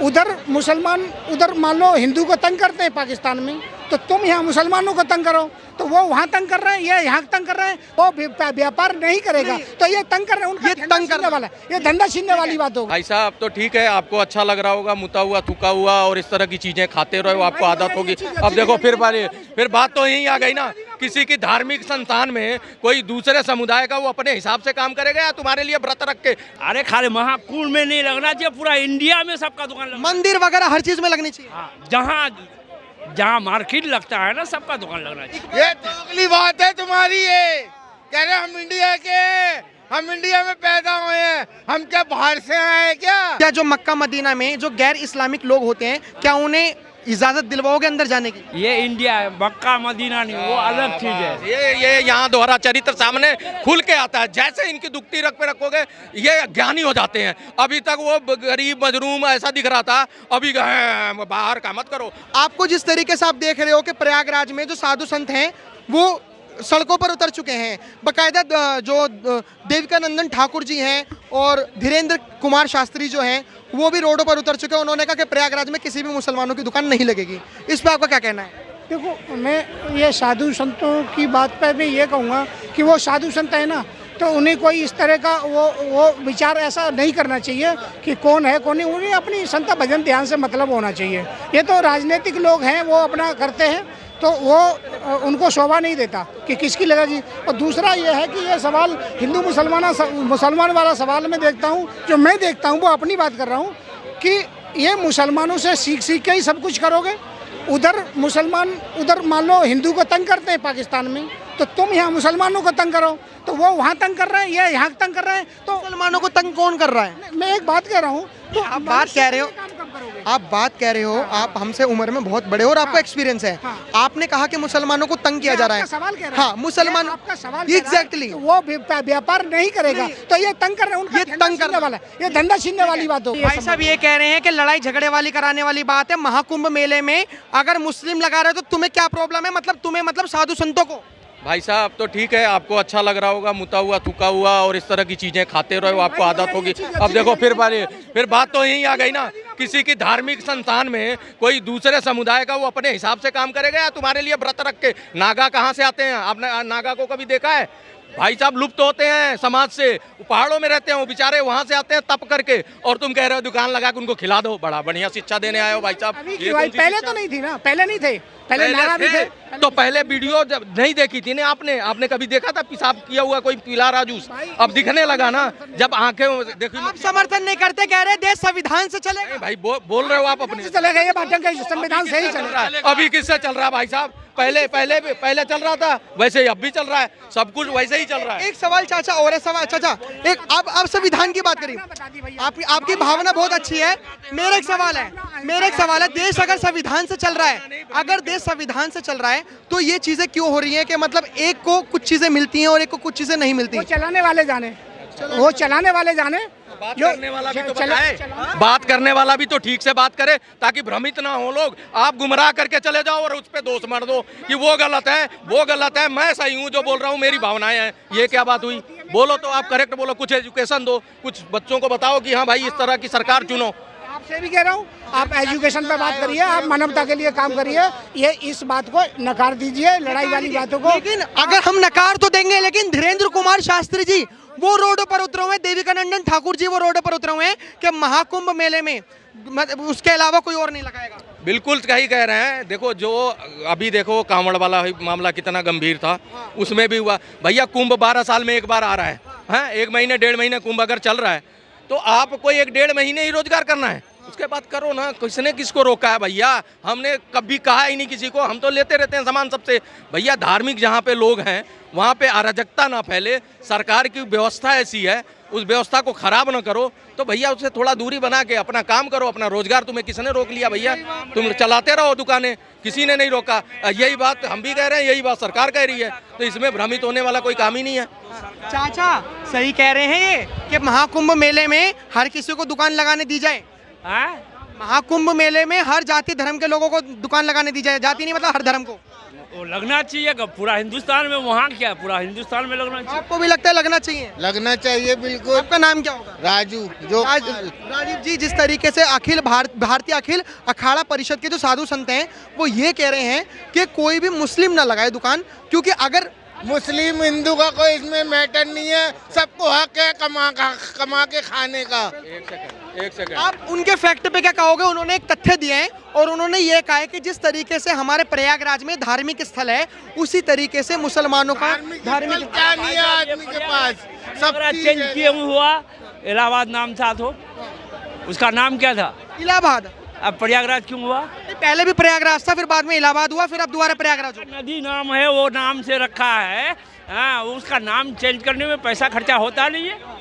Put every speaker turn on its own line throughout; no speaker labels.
उधर मुसलमान, उधर मान लो हिंदू को तंग करते हैं पाकिस्तान में, तो तुम यहाँ मुसलमानों को तंग करो, तो वो वहाँ तंग कर रहे हैं, ये यहाँ तंग कर रहे हैं, वो व्यापार नहीं करेगा तो ये तंग कर रहे हैं, उनका तंग करने वाला है, ये धंधा छीनने वाली बात होगी।
भाई साहब तो ठीक है, आपको अच्छा लग रहा होगा, मुता हुआ थूका हुआ और इस तरह की चीजें खाते रहो, आपको आदत होगी। अब देखो फिर बात तो यही आ गई ना, किसी की धार्मिक संस्थान में कोई दूसरे समुदाय का वो अपने हिसाब से काम करेगा या तुम्हारे लिए व्रत रख के?
अरे खाली महाकुंभ में नहीं लगना चाहिए, पूरा इंडिया में सबका दुकान लगना,
मंदिर वगैरह हर चीज में लगनी चाहिए।
हाँ, जहाँ मार्केट लगता है ना, सबका दुकान लगना चाहिए।
ये दोगली बात है तुम्हारी, ये कह रहे हम इंडिया के, हम इंडिया में पैदा हुए हैं, हम क्या बाहर से आए हैं क्या
जो मक्का मदीना में जो गैर इस्लामिक लोग होते हैं, क्या उन्हें इजाजत दिलवाओगे अंदर जाने की?
ये इंडिया है, मक्का मदीना नहीं, वो अलग चीज है।
ये यहाँ दोहरा चरित्र सामने खुल के आता है। जैसे इनकी दुखती रख पे रखोगे ये ज्ञानी हो जाते हैं। अभी तक वो गरीब मजलूम ऐसा दिख रहा था, अभी बाहर का मत करो।
आपको जिस तरीके से आप देख रहे हो कि प्रयागराज में जो साधु संत हैं वो सड़कों पर उतर चुके हैं, बाकायदा जो देविकानंदन ठाकुर जी हैं और धीरेन्द्र कुमार शास्त्री जो हैं वो भी रोडों पर उतर चुके हैं। उन्होंने कहा कि प्रयागराज में किसी भी मुसलमानों की दुकान नहीं लगेगी। इस पर आपका क्या कहना है?
देखो, मैं ये साधु संतों की बात पर मैं ये कहूँगा कि वो साधु संत है ना, तो उन्हें कोई इस तरह का वो विचार ऐसा नहीं करना चाहिए कि कौन है कौन नहीं। उन्हें अपनी संत भजन ध्यान से मतलब होना चाहिए। ये तो राजनीतिक लोग हैं, वो अपना करते हैं, तो वो उनको शोभा नहीं देता कि किसकी लगेगी। और दूसरा ये है कि ये सवाल हिंदू मुसलमान वाला सवाल मैं देखता हूँ, जो मैं देखता हूँ वो अपनी बात कर रहा हूँ कि ये मुसलमानों से सीख के ही सब कुछ करोगे। उधर मुसलमान, उधर मान लो हिंदू को तंग करते हैं पाकिस्तान में, तो तुम यहाँ मुसलमानों को तंग करो, तो वो वहाँ तंग कर रहे हैं, ये यहाँ तंग कर रहे हैं। तो
मुसलमानों को तंग कौन कर रहा है?
मैं एक बात कह रहा हूँ, तो
आप बात कह रहे हो, आप हमसे उम्र में बहुत बड़े हो और आपको एक्सपीरियंस है। आपने कहा कि मुसलमानों को तंग किया जा रहा है।
सवाल कह रहा
हाँ, मुसलमान
आपका सवाल
एग्जैक्टली
वो व्यापार नहीं करेगा तो ये तंग कर रहे हैं,
ये तंग करने
वाला है, ये धंधा छीनने वाली बात होगी।
भाई साहब ये कह रहे हैं कि लड़ाई झगड़े वाली कराने वाली बात है। महाकुंभ मेले में अगर मुस्लिम लगा रहे हो तो तुम्हें क्या प्रॉब्लम है? मतलब साधु संतों को।
भाई साहब तो ठीक है, आपको अच्छा लग रहा होगा, मुता हुआ थूका हुआ और इस तरह की चीजें खाते रहो, आपको आदत होगी। अब देखो फिर बात तो यही आ गई ना, किसी की धार्मिक संस्थान में कोई दूसरे समुदाय का वो अपने हिसाब से काम करेगा या तुम्हारे लिए व्रत रख के? नागा कहाँ से आते हैं? आपने नागा को कभी देखा है? भाई साहब लुप्त होते हैं समाज से, पहाड़ों में रहते हैं वो बेचारे, वहाँ से आते हैं तप करके, और तुम कह रहे हो दुकान लगा के उनको खिला दो। बड़ा बढ़िया शिक्षा देने आए हो भाई साहब।
पहले तो नहीं थी ना, पहले नहीं थे, पहले नारा भी थे।
तो पहले वीडियो जब नहीं देखी थी ना आपने कभी देखा था पेशाब किया हुआ कोई पीला राजूस? अब दिखने लगा ना, जब आंखें देखो।
आप समर्थन नहीं करते, कह रहे देश संविधान से चलेगा।
भाई बोल रहे हो आप अपने
चलेगा, ये बात है संविधान से ही चल रहा है।
अभी किससे चल रहा है भाई साहब? पहले चल रहा था, वैसे ही अब भी चल रहा है, सब कुछ वैसे ही चल रहा है।
एक सवाल चाचा, और सवाल चाचा, एक अब संविधान की बात करिए। आपकी भावना बहुत अच्छी है। मेरा एक सवाल है, देश अगर संविधान से चल रहा है, तो ये चीजें क्यों हो रही हैं कि मतलब एक को कुछ चीजें मिलती हैं और एक को कुछ चीजें नहीं मिलती?
वो चलाने वाले जाने।
बात करने वाला भी तो बताए, बात करने वाला भी तो ठीक से बात करे ताकि भ्रमित ना हो लोग। आप गुमराह करके चले जाओ और उस पर दोष मर दो कि वो गलत है, मैं सही हूँ जो बोल रहा हूँ, मेरी भावनाएं हैं। ये क्या बात हुई? बोलो तो आप करेक्ट बोलो, कुछ एजुकेशन दो, कुछ बच्चों को बताओ कि हाँ भाई इस तरह की सरकार चुनो।
आपसे भी कह रहा हूँ, आप एजुकेशन पे बात करिए, आप मानवता के लिए काम करिए, ये इस बात को नकार दीजिए, लड़ाई वाली बातों को।
लेकिन अगर हम नकार तो देंगे, लेकिन धीरेन्द्र कुमार शास्त्री जी वो रोडों पर उतरे हुए हैं, देविकानंदन ठाकुर जी वो रोडों पर उतरे हुए हैं कि महाकुंभ मेले में उसके अलावा कोई और नहीं लगाएगा।
बिल्कुल सही कह रहे हैं। देखो जो अभी देखो कांवड़ वाला मामला कितना गंभीर था, उसमें भी हुआ। भैया कुंभ 12 साल में एक बार आ रहा है, हाँ 1 महीने 1.5 महीने कुंभ अगर चल रहा है तो आपको 1-1.5 महीने ही रोजगार करना है, उसके बाद करो ना। किसने किसको रोका है भैया? हमने कभी कहा ही नहीं किसी को, हम तो लेते रहते हैं सामान सबसे। भैया धार्मिक जहाँ पे लोग हैं वहाँ पे अराजकता ना फैले, सरकार की व्यवस्था ऐसी है, उस व्यवस्था को खराब ना करो। तो भैया उससे थोड़ा दूरी बना के अपना काम करो, अपना रोजगार। तुम्हें किसने रोक लिया भैया? तुम चलाते रहो दुकानें, किसी ने नहीं रोका। यही बात हम भी कह रहे हैं, यही बात सरकार कह रही है, तो इसमें भ्रमित होने वाला कोई काम ही नहीं है।
चाचा सही कह रहे हैं ये कि महाकुंभ मेले में हर किसी को दुकान लगाने दी जाए। महाकुंभ मेले में हर जाति धर्म के लोगों को दुकान लगाने दी जाए, जाति नहीं मतलब हर धर्म को।
वो लगना चाहिए कि पूरा हिंदुस्तान में, वहाँ क्या पूरा हिंदुस्तान में लगना चाहिए।
आपको भी लगता है लगना चाहिए?
लगना चाहिए बिल्कुल।
आपका नाम क्या होगा?
राजू जो
राजीव जी, जिस तरीके से भारतीय अखिल अखाड़ा परिषद के जो साधु संत हैं वो ये कह रहे हैं कि कोई भी मुस्लिम ना लगाए दुकान, क्योंकि अगर
मुस्लिम हिंदू का कोई इसमें मैटर नहीं है, सबको हक है कमा के खाने का।
एक सेकंड
आप उनके फैक्ट पे क्या कहोगे? उन्होंने एक तथ्य दिए हैं और उन्होंने ये कहा है कि जिस तरीके से हमारे प्रयागराज में धार्मिक स्थल है उसी तरीके से मुसलमानों का धार्मिक
क्या नहीं है आदमी के पास, सब चीज़
चेंज
है।
किए हुआ, इलाहाबाद नाम था तो उसका नाम क्या था?
इलाहाबाद।
अब प्रयागराज क्यों हुआ?
पहले भी प्रयागराज था, फिर बाद में इलाहाबाद हुआ, फिर अब दोबारा प्रयागराज हुआ।
नदी नाम है, वो नाम से रखा है। हाँ, उसका नाम चेंज करने में पैसा खर्चा होता नहीं है।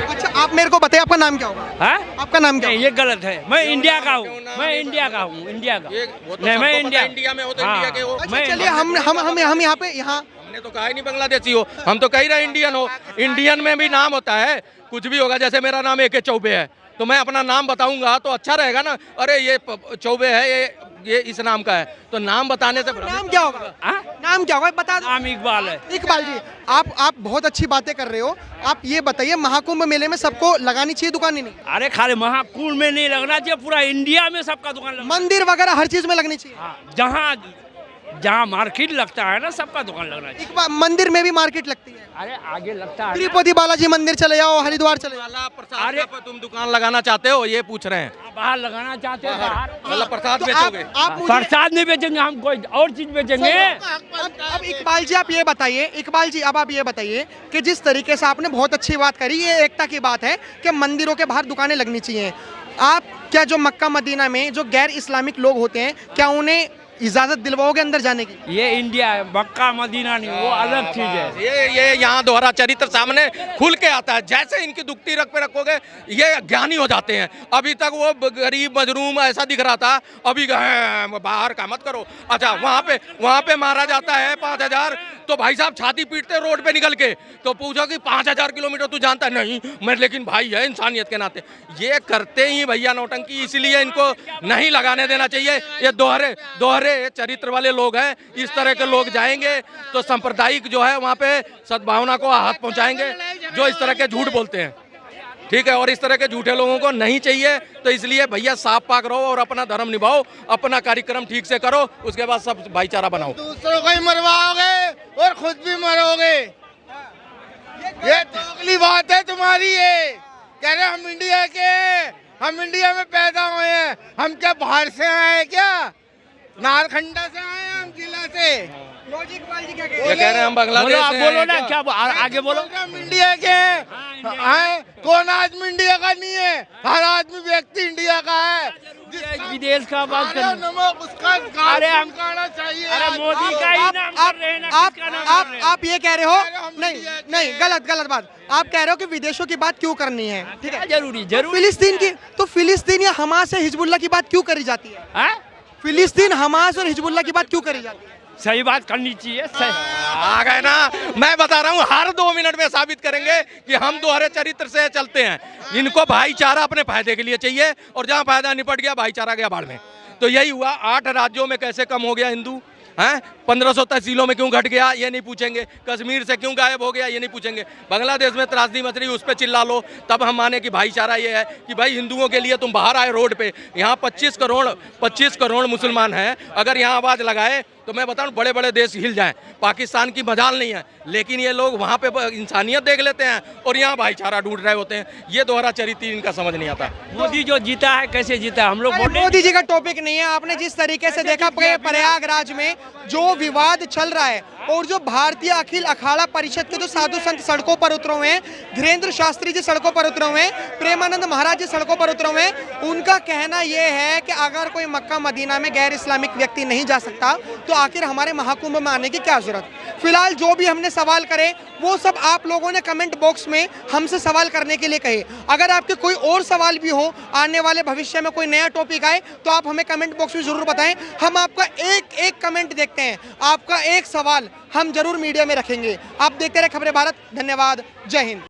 अच्छा, आप मेरे को बताइए आपका नाम क्या होगा?
हाँ?
आपका नाम क्या
नहीं,
होगा?
ये गलत है। मैं इंडिया का हूँ, मैं इंडिया का हूँ, इंडिया का। नहीं, मैं इंडिया
में हो तो
हाँ।
इंडिया के हो।
अच्छा, चलिए हम यहाँ
हमने तो कहा ही नहीं बांग्लादेशी हो, हम तो कह ही रहे इंडियन हो। इंडियन में भी नाम होता है, कुछ भी होगा। जैसे मेरा नाम AK चौबे है तो मैं अपना नाम बताऊंगा तो अच्छा रहेगा ना। अरे ये चौबे है, ये इस नाम का है, तो नाम बताने से
नाम क्या होगा?
हाँ?
नाम क्या होगा बता दो।
नाम इकबाल है।
इकबाल जी, आप बहुत अच्छी बातें कर रहे हो। आप ये बताइए, महाकुंभ मेले में सबको लगानी चाहिए दुकान? नहीं,
अरे खाली महाकुंभ में नहीं लगना चाहिए, पूरा इंडिया में सबका दुकान लगना।
मंदिर वगैरह हर चीज में लगनी चाहिए।
हाँ, जहाँ मार्केट लगता है ना, सबका दुकान लगना चाहिए।
मंदिर में भी मार्केट लगती है।
अरे आगे लगता है।
तिरुपति बालाजी मंदिर चले जाओ, हरिद्वार चले जाओ।
प्रसाद का तुम दुकान लगाना चाहते हो, ये पूछ रहे हैं।
बाहर लगाना चाहते हैं, बाहर
मतलब प्रसाद
तो
बेचोगे?
आप मुझे
प्रसाद नहीं बेचेंगे हम, कोई और चीज बेचेंगे।
अब इकबाल जी आप ये बताइए, इकबाल जी अब आप ये बताइए कि जिस तरीके से आपने बहुत अच्छी बात करी, ये एकता की बात है कि मंदिरों के बाहर दुकानें लगनी चाहिए। आप क्या जो मक्का मदीना में जो गैर इस्लामिक लोग होते हैं, क्या उन्हें इजाजत दिलवाओगे अंदर जाने की?
ये इंडिया है, मक्का मदीना नहीं, वो अलग चीज है।
ये यहाँ दोहरा चरित्र सामने खुल के आता है। जैसे इनकी दुखती रख पे रखोगे ये ज्ञानी हो जाते हैं। अभी तक वो गरीब मजलूम ऐसा दिख रहा था, अभी बाहर का मत करो। अच्छा, वहाँ पे मारा जाता है 5000, तो भाई साहब छाती पीटते रोड पे निकल के, तो पूछो कि 5000 किलोमीटर तू जानता नहीं मैं, लेकिन भाई है इंसानियत के नाते। ये करते ही भैया नौटंकी, इसलिए इनको नहीं लगाने देना चाहिए। ये दोहरे चरित्र वाले लोग हैं। इस तरह के लोग जाएंगे तो सांप्रदायिक जो है वहाँ पे सद्भावना को हाथ पहुँचाएंगे, जो इस तरह के झूठ बोलते हैं। ठीक है, और इस तरह के झूठे लोगों को नहीं चाहिए। तो इसलिए भैया साफ पाक रहो और अपना धर्म निभाओ, अपना कार्यक्रम ठीक से करो, उसके बाद सब भाईचारा बनाओ।
दूसरों को ही मरवाओगे और खुद भी मरोगे। ये दोगली बात है तुम्हारी। ये कह रहे हम इंडिया के हैं, हम इंडिया में पैदा हुए हैं, हम क्या बाहर से आए हैं? क्या नालखंडा से आए हैं, हम जिला से।
ये कह रहे हैं हम बांग्लादेश
आप
से
बोलो
हैं
ना,
क्या?
क्या आगे बोलो।
हम इंडिया के हैं। कौन आदमी इंडिया का नहीं है? हर आदमी व्यक्ति इंडिया का है।
विदेश का बात कर,
नमक उसका
अरे हम
गाना चाहिए।
अरे मोदी का ही नाम कर रहे हैं ना, किसका नाम कर रहे हैं?
आप ये कह रहे हो? नहीं, गलत बात। आप कह रहे हो कि विदेशों की बात क्यों करनी है? ठीक है,
जरूरी
फिलिस्तीन की, तो फिलिस्तीन या हमास से हिजबुल्लाह की बात क्यों करी जाती है?
हाँ?
फिलिस्तीन, हमास और हिजबुल्लाह की बात क्यों करी जाती है?
सही बात करनी चाहिए।
आ गए ना, मैं बता रहा हूँ हर 2 मिनट में साबित करेंगे कि हम दोहरे चरित्र से चलते हैं। इनको भाईचारा अपने फायदे के लिए चाहिए, और जहाँ फायदा निपट गया भाईचारा गया बाढ़ में। तो यही हुआ, 8 राज्यों में कैसे कम हो गया हिंदू हैं, 1500 तहसीलों में क्यों घट गया ये नहीं पूछेंगे, कश्मीर से क्यों गायब हो गया ये नहीं पूछेंगे, बांग्लादेश में त्रासदी मच रही उस पर चिल्ला लो, तब हम माने कि भाईचारा ये है कि भाई हिंदुओं के लिए तुम बाहर आए रोड पे। यहाँ 25 करोड़ मुसलमान हैं, अगर यहाँ आवाज़ लगाए तो मैं बताऊँ बड़े बड़े देश हिल जाएं। पाकिस्तान की मजाल नहीं है, लेकिन ये लोग वहाँ पे इंसानियत देख लेते हैं और यहाँ भाईचारा ढूंढ रहे होते हैं। ये दोहरा चरित्र इनका समझ नहीं आता।
मोदी जो जीता है कैसे जीता है, हम लोग वोट
मोदी जी का टॉपिक नहीं है। आपने जिस तरीके से देखा प्रयागराज में जो विवाद चल रहा है, और जो भारतीय अखिल अखाड़ा परिषद के जो साधु संत सड़कों पर उतरे हुए हैं, धीरेन्द्र शास्त्री जी सड़कों पर उतरे हुए हैं, प्रेमानंद महाराज जी सड़कों पर उतरे हुए हैं, उनका कहना यह है कि अगर कोई मक्का मदीना में गैर इस्लामिक व्यक्ति नहीं जा सकता तो आखिर हमारे महाकुंभ में आने की क्या जरूरत। फिलहाल जो भी हमने सवाल करे वो सब आप लोगों ने कमेंट बॉक्स में हमसे सवाल करने के लिए कहे। अगर आपके कोई और सवाल भी हो, आने वाले भविष्य में कोई नया टॉपिक आए तो आप हमें कमेंट बॉक्स में जरूर बताएं। हम आपका एक कमेंट देखते हैं, आपका एक सवाल हम जरूर मीडिया में रखेंगे। आप देखते रहे खबरें भारत। धन्यवाद, जय हिंद।